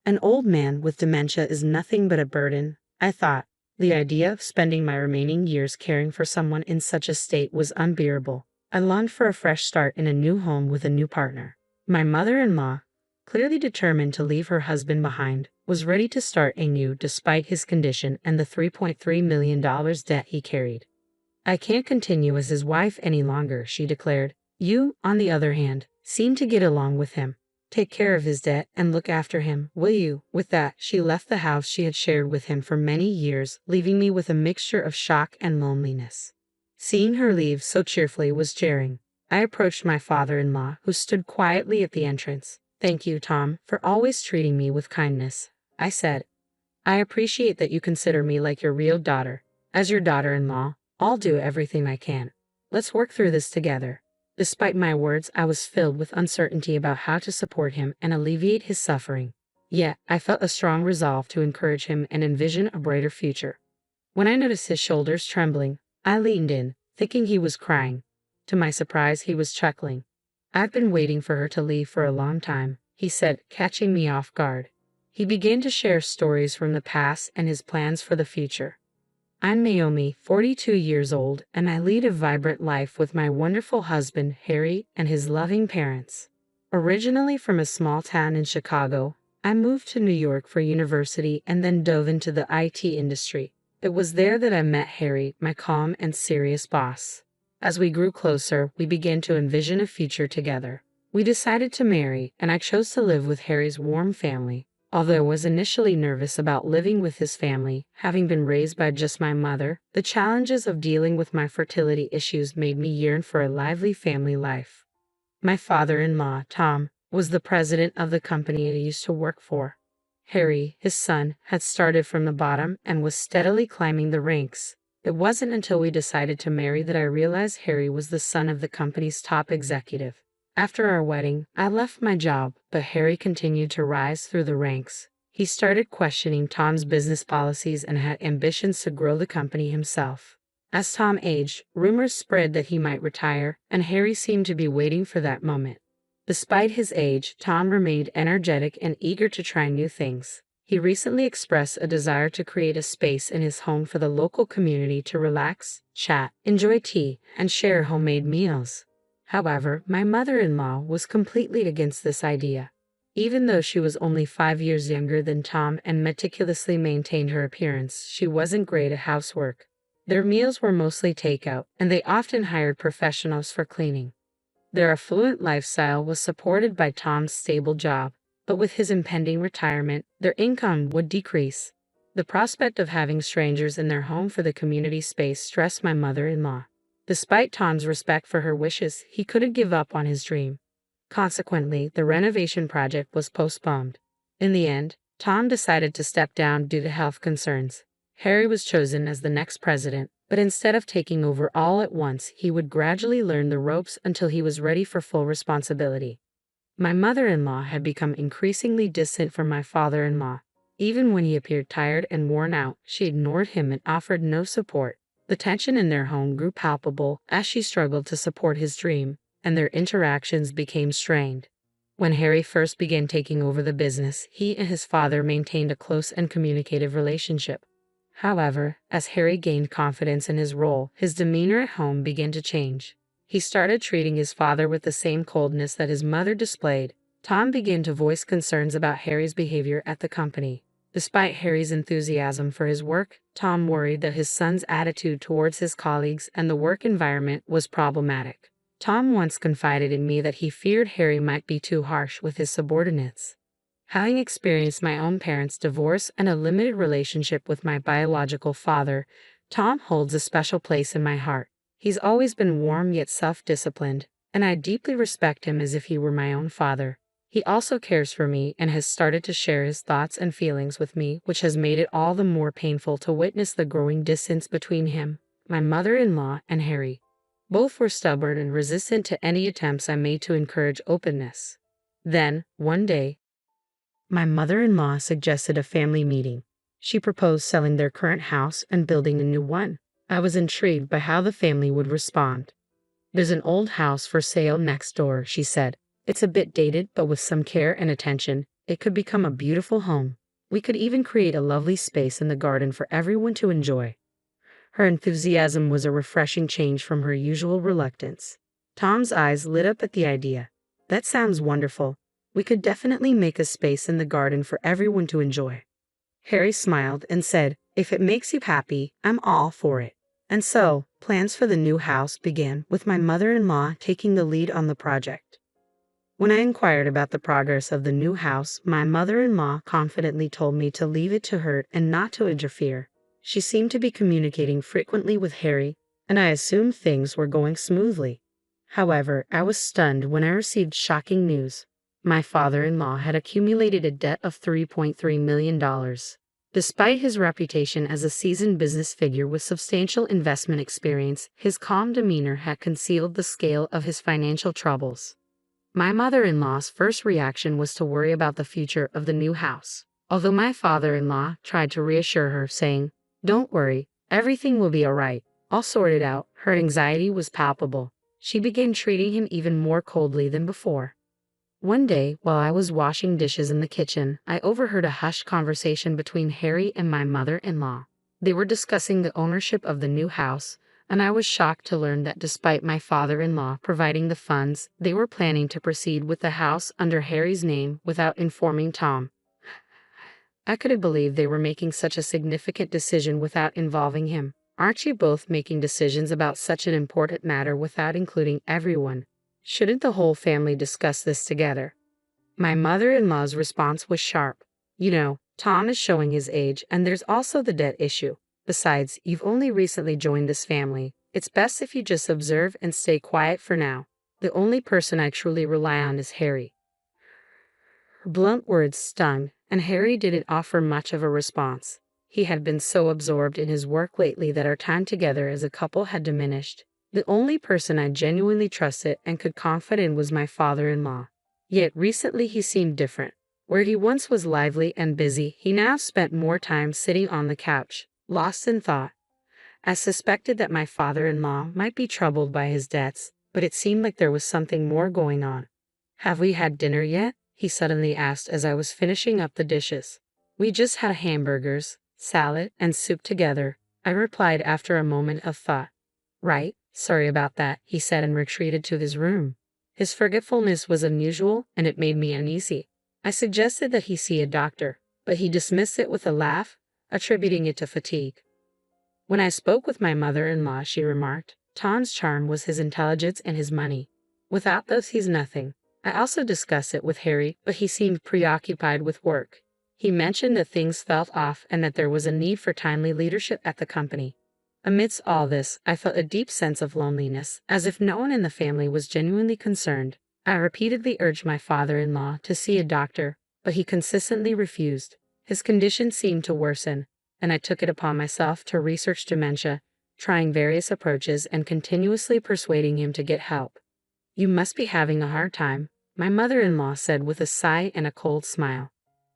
An old man with dementia is nothing but a burden, I thought. The idea of spending my remaining years caring for someone in such a state was unbearable. I longed for a fresh start in a new home with a new partner. My mother-in-law, clearly determined to leave her husband behind, was ready to start anew despite his condition and the $3.3 million debt he carried. I can't continue as his wife any longer, she declared. You, on the other hand, seem to get along with him. Take care of his debt and look after him, will you? With that, she left the house she had shared with him for many years, leaving me with a mixture of shock and loneliness. Seeing her leave so cheerfully was jarring. I approached my father-in-law, who stood quietly at the entrance. Thank you, Tom, for always treating me with kindness, I said. I appreciate that you consider me like your real daughter. As your daughter-in-law, I'll do everything I can. Let's work through this together. Despite my words, I was filled with uncertainty about how to support him and alleviate his suffering. Yet, I felt a strong resolve to encourage him and envision a brighter future. When I noticed his shoulders trembling, I leaned in, thinking he was crying. To my surprise, he was chuckling. I've been waiting for her to leave for a long time, he said, catching me off guard. He began to share stories from the past and his plans for the future. I'm Naomi, 42 years old, and I lead a vibrant life with my wonderful husband, Harry, and his loving parents. Originally from a small town in Chicago, I moved to New York for university and then dove into the IT industry. It was there that I met Harry, my calm and serious boss. As we grew closer, we began to envision a future together. We decided to marry, and I chose to live with Harry's warm family. Although I was initially nervous about living with his family, having been raised by just my mother, the challenges of dealing with my fertility issues made me yearn for a lively family life. My father-in-law, Tom, was the president of the company I used to work for. Harry, his son, had started from the bottom and was steadily climbing the ranks. It wasn't until we decided to marry that I realized Harry was the son of the company's top executive. After our wedding, I left my job, but Harry continued to rise through the ranks. He started questioning Tom's business policies and had ambitions to grow the company himself. As Tom aged, rumors spread that he might retire, and Harry seemed to be waiting for that moment. Despite his age, Tom remained energetic and eager to try new things. He recently expressed a desire to create a space in his home for the local community to relax, chat, enjoy tea, and share homemade meals. However, my mother-in-law was completely against this idea. Even though she was only 5 years younger than Tom and meticulously maintained her appearance, she wasn't great at housework. Their meals were mostly takeout, and they often hired professionals for cleaning. Their affluent lifestyle was supported by Tom's stable job, but with his impending retirement, their income would decrease. The prospect of having strangers in their home for the community space stressed my mother-in-law. Despite Tom's respect for her wishes, he couldn't give up on his dream. Consequently, the renovation project was postponed. In the end, Tom decided to step down due to health concerns. Harry was chosen as the next president, but instead of taking over all at once, he would gradually learn the ropes until he was ready for full responsibility. My mother-in-law had become increasingly distant from my father-in-law. Even when he appeared tired and worn out, she ignored him and offered no support. The tension in their home grew palpable as she struggled to support his dream, and their interactions became strained. When Harry first began taking over the business, he and his father maintained a close and communicative relationship. However, as Harry gained confidence in his role, his demeanor at home began to change. He started treating his father with the same coldness that his mother displayed. Tom began to voice concerns about Harry's behavior at the company. Despite Harry's enthusiasm for his work, Tom worried that his son's attitude towards his colleagues and the work environment was problematic. Tom once confided in me that he feared Harry might be too harsh with his subordinates. Having experienced my own parents' divorce and a limited relationship with my biological father, Tom holds a special place in my heart. He's always been warm yet self-disciplined, and I deeply respect him as if he were my own father. He also cares for me and has started to share his thoughts and feelings with me, which has made it all the more painful to witness the growing distance between him, my mother-in-law, and Harry. Both were stubborn and resistant to any attempts I made to encourage openness. Then, one day, my mother-in-law suggested a family meeting. She proposed selling their current house and building a new one. I was intrigued by how the family would respond. "There's an old house for sale next door," she said. "It's a bit dated, but with some care and attention, It could become a beautiful home. We could even create a lovely space in the garden for everyone to enjoy. Her enthusiasm was a refreshing change from her usual reluctance. Tom's eyes lit up at the idea. That sounds wonderful. We could definitely make a space in the garden for everyone to enjoy. Harry smiled and said, "If it makes you happy, I'm all for it." And so, plans for the new house began, with my mother-in-law taking the lead on the project. When I inquired about the progress of the new house, my mother-in-law confidently told me to leave it to her and not to interfere. She seemed to be communicating frequently with Harry, and I assumed things were going smoothly. However, I was stunned when I received shocking news. My father-in-law had accumulated a debt of $3.3 million. Despite his reputation as a seasoned business figure with substantial investment experience, his calm demeanor had concealed the scale of his financial troubles. My mother-in-law's first reaction was to worry about the future of the new house, although my father-in-law tried to reassure her, saying, "Don't worry, everything will be all right. I'll sort it out." Her anxiety was palpable. She began treating him even more coldly than before. One day, while I was washing dishes in the kitchen, I overheard a hushed conversation between Harry and my mother-in-law. They were discussing the ownership of the new house, and I was shocked to learn that despite my father-in-law providing the funds, they were planning to proceed with the house under Harry's name without informing Tom. I couldn't believe they were making such a significant decision without involving him. Aren't you both making decisions about such an important matter without including everyone? Shouldn't the whole family discuss this together? My mother-in-law's response was sharp. You know, Tom is showing his age, and there's also the debt issue. Besides, you've only recently joined this family. It's best if you just observe and stay quiet for now. The only person I truly rely on is Harry. Her blunt words stung, and Harry didn't offer much of a response. He had been so absorbed in his work lately that our time together as a couple had diminished. The only person I genuinely trusted and could confide in was my father-in-law. Yet recently he seemed different. Where he once was lively and busy, he now spent more time sitting on the couch, lost in thought. I suspected that my father-in-law might be troubled by his debts, but it seemed like there was something more going on. "Have we had dinner yet?" he suddenly asked as I was finishing up the dishes. "We just had hamburgers, salad, and soup together," I replied after a moment of thought. "Right, sorry about that," he said and retreated to his room. His forgetfulness was unusual, and it made me uneasy. I suggested that he see a doctor, but he dismissed it with a laugh, attributing it to fatigue. When I spoke with my mother-in-law, she remarked, "Tom's charm was his intelligence and his money. Without those, he's nothing." I also discussed it with Harry, but he seemed preoccupied with work. He mentioned that things felt off and that there was a need for timely leadership at the company. Amidst all this, I felt a deep sense of loneliness, as if no one in the family was genuinely concerned. I repeatedly urged my father-in-law to see a doctor, but he consistently refused. His condition seemed to worsen, and I took it upon myself to research dementia, trying various approaches and continuously persuading him to get help. "You must be having a hard time," my mother-in-law said with a sigh and a cold smile.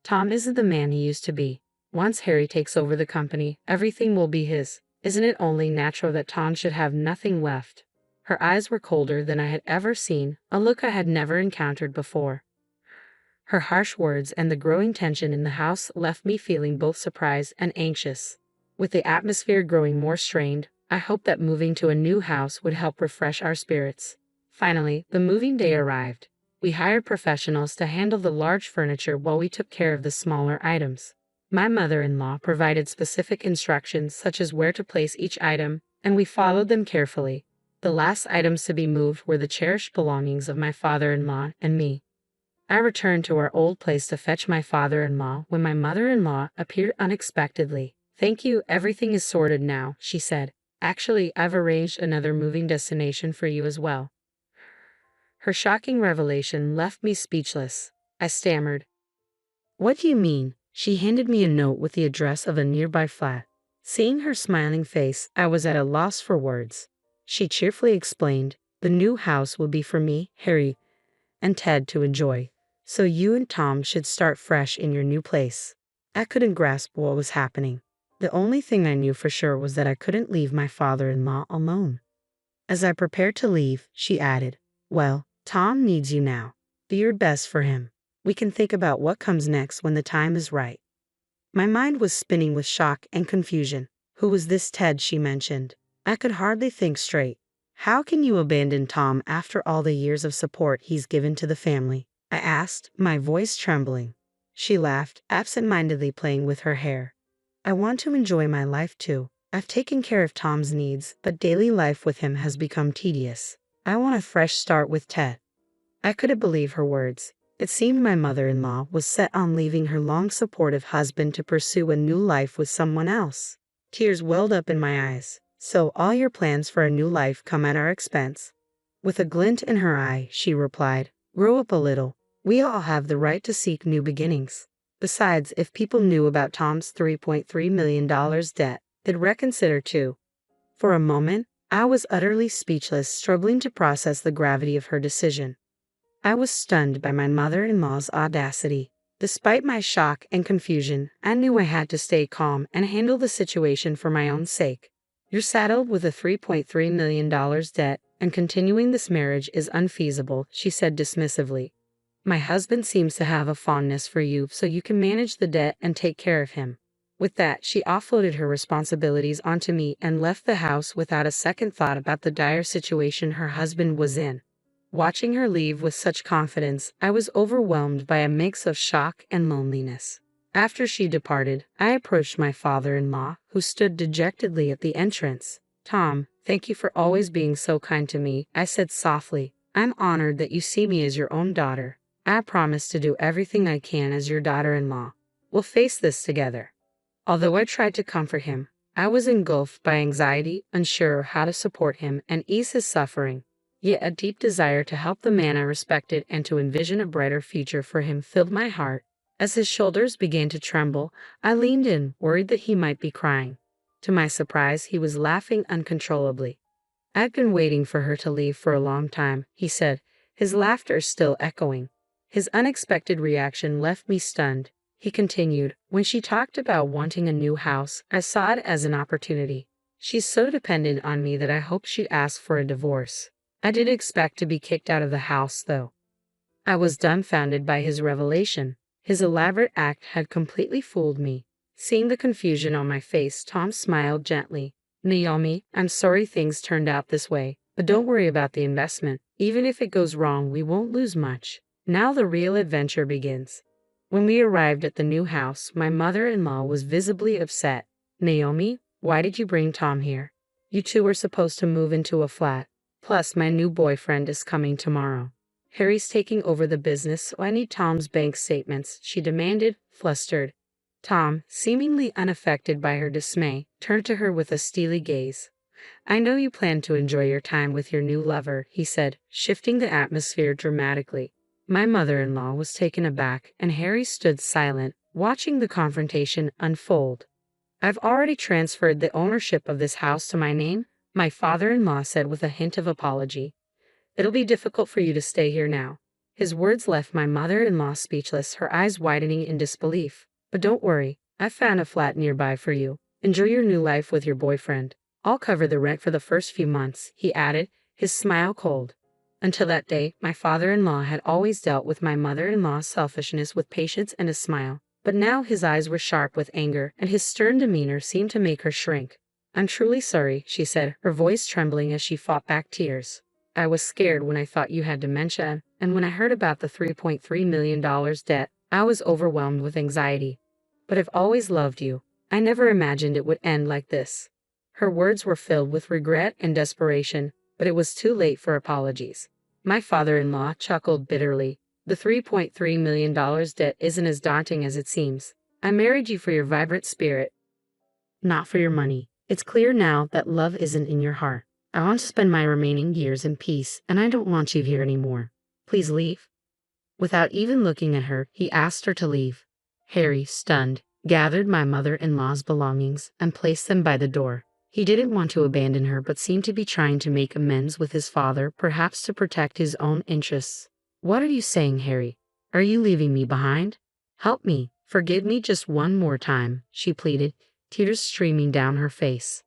"Tom isn't the man he used to be. Once Harry takes over the company, everything will be his. Isn't it only natural that Tom should have nothing left?" Her eyes were colder than I had ever seen, a look I had never encountered before. Her harsh words and the growing tension in the house left me feeling both surprised and anxious. With the atmosphere growing more strained, I hoped that moving to a new house would help refresh our spirits. Finally, the moving day arrived. We hired professionals to handle the large furniture while we took care of the smaller items. My mother-in-law provided specific instructions such as where to place each item, and we followed them carefully. The last items to be moved were the cherished belongings of my father-in-law and me. I returned to our old place to fetch my father-in-law when my mother-in-law appeared unexpectedly. "Thank you, everything is sorted now," she said. "Actually, I've arranged another moving destination for you as well." Her shocking revelation left me speechless. I stammered, "What do you mean?" She handed me a note with the address of a nearby flat. Seeing her smiling face, I was at a loss for words. She cheerfully explained, "The new house will be for me, Harry, and Ted to enjoy, so you and Tom should start fresh in your new place." I couldn't grasp what was happening. The only thing I knew for sure was that I couldn't leave my father-in-law alone. As I prepared to leave, she added, "Well, Tom needs you now. Do your best for him." We can think about what comes next when the time is right. My mind was spinning with shock and confusion. Who was this Ted she mentioned? I could hardly think straight. How can you abandon Tom after all the years of support he's given to the family? I asked, my voice trembling. She laughed, absent-mindedly playing with her hair. I want to enjoy my life too. I've taken care of Tom's needs, but daily life with him has become tedious. I want a fresh start with Ted. I couldn't believe her words. It seemed my mother-in-law was set on leaving her long supportive husband to pursue a new life with someone else. Tears welled up in my eyes. So all your plans for a new life come at our expense? With a glint in her eye, she replied, grow up a little. We all have the right to seek new beginnings. Besides, if people knew about Tom's $3.3 million debt, they'd reconsider too. For a moment, I was utterly speechless, struggling to process the gravity of her decision. I was stunned by my mother-in-law's audacity. Despite my shock and confusion, I knew I had to stay calm and handle the situation for my own sake. You're saddled with a $3.3 million debt, and continuing this marriage is unfeasible, she said dismissively. My husband seems to have a fondness for you, so you can manage the debt and take care of him. With that, she offloaded her responsibilities onto me and left the house without a second thought about the dire situation her husband was in. Watching her leave with such confidence, I was overwhelmed by a mix of shock and loneliness. After she departed, I approached my father-in-law, who stood dejectedly at the entrance. Tom, thank you for always being so kind to me, I said softly. I'm honored that you see me as your own daughter. I promise to do everything I can as your daughter-in-law. We'll face this together. Although I tried to comfort him, I was engulfed by anxiety, unsure how to support him and ease his suffering. Yet a deep desire to help the man I respected and to envision a brighter future for him filled my heart. As his shoulders began to tremble, I leaned in, worried that he might be crying. To my surprise, he was laughing uncontrollably. I've been waiting for her to leave for a long time, he said, his laughter still echoing. His unexpected reaction left me stunned. He continued, when she talked about wanting a new house, I saw it as an opportunity. She's so dependent on me that I hoped she'd ask for a divorce. I didn't expect to be kicked out of the house, though. I was dumbfounded by his revelation. His elaborate act had completely fooled me. Seeing the confusion on my face, Tom smiled gently. Naomi, I'm sorry things turned out this way, but don't worry about the investment. Even if it goes wrong, we won't lose much. Now the real adventure begins. When we arrived at the new house, my mother-in-law was visibly upset. Naomi, why did you bring Tom here? You two were supposed to move into a flat. Plus, my new boyfriend is coming tomorrow. Harry's taking over the business, so I need Tom's bank statements, she demanded, flustered. Tom, seemingly unaffected by her dismay, turned to her with a steely gaze. I know you plan to enjoy your time with your new lover, he said, shifting the atmosphere dramatically. My mother-in-law was taken aback, and Harry stood silent, watching the confrontation unfold. I've already transferred the ownership of this house to my name, my father-in-law said with a hint of apology. It'll be difficult for you to stay here now. His words left my mother-in-law speechless, her eyes widening in disbelief. But don't worry, I've found a flat nearby for you. Enjoy your new life with your boyfriend. I'll cover the rent for the first few months, he added, his smile cold. Until that day, my father-in-law had always dealt with my mother-in-law's selfishness with patience and a smile. But now his eyes were sharp with anger, and his stern demeanor seemed to make her shrink. I'm truly sorry, she said, her voice trembling as she fought back tears. I was scared when I thought you had dementia, and when I heard about the $3.3 million debt, I was overwhelmed with anxiety. But I've always loved you. I never imagined it would end like this. Her words were filled with regret and desperation, but it was too late for apologies. My father-in-law chuckled bitterly. The $3.3 million debt isn't as daunting as it seems. I married you for your vibrant spirit, not for your money. It's clear now that love isn't in your heart. I want to spend my remaining years in peace, and I don't want you here anymore. Please leave. Without even looking at her, he asked her to leave. Harry, stunned, gathered my mother-in-law's belongings and placed them by the door. He didn't want to abandon her but seemed to be trying to make amends with his father, perhaps to protect his own interests. What are you saying, Harry? Are you leaving me behind? Help me. Forgive me just one more time, she pleaded, tears streaming down her face.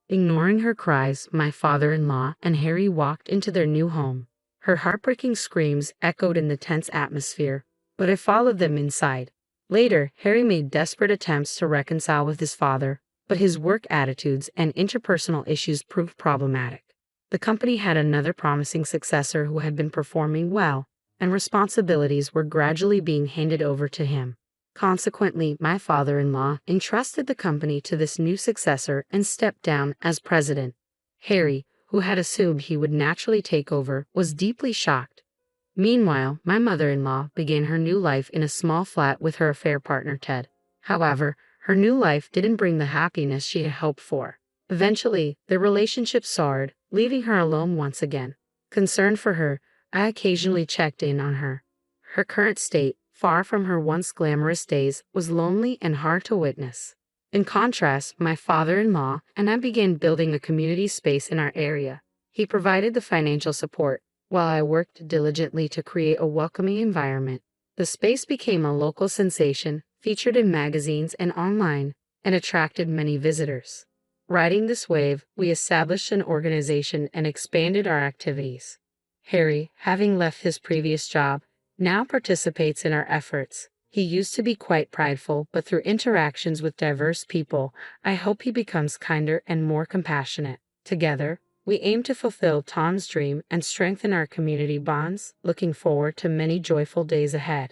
Ignoring her cries, my father-in-law and Harry walked into their new home. Her heartbreaking screams echoed in the tense atmosphere. but I followed them inside. Later, Harry made desperate attempts to reconcile with his father, but his work attitudes and interpersonal issues proved problematic. The company had another promising successor who had been performing well, and responsibilities were gradually being handed over to him. Consequently, my father-in-law entrusted the company to this new successor and stepped down as president. Harry, who had assumed he would naturally take over, was deeply shocked. Meanwhile, my mother-in-law began her new life in a small flat with her affair partner Ted. However, her new life didn't bring the happiness she had hoped for. Eventually, their relationship soured, leaving her alone once again. Concerned for her, I occasionally checked in on her. Her current state, far from her once glamorous days, was lonely and hard to witness. In contrast, my father-in-law and I began building a community space in our area. He provided the financial support, while I worked diligently to create a welcoming environment. The space became a local sensation, featured in magazines and online, and attracted many visitors. Riding this wave, we established an organization and expanded our activities. Harry, having left his previous job, now participates in our efforts. He used to be quite prideful, but through interactions with diverse people, I hope he becomes kinder and more compassionate. Together, we aim to fulfill Tom's dream and strengthen our community bonds, looking forward to many joyful days ahead.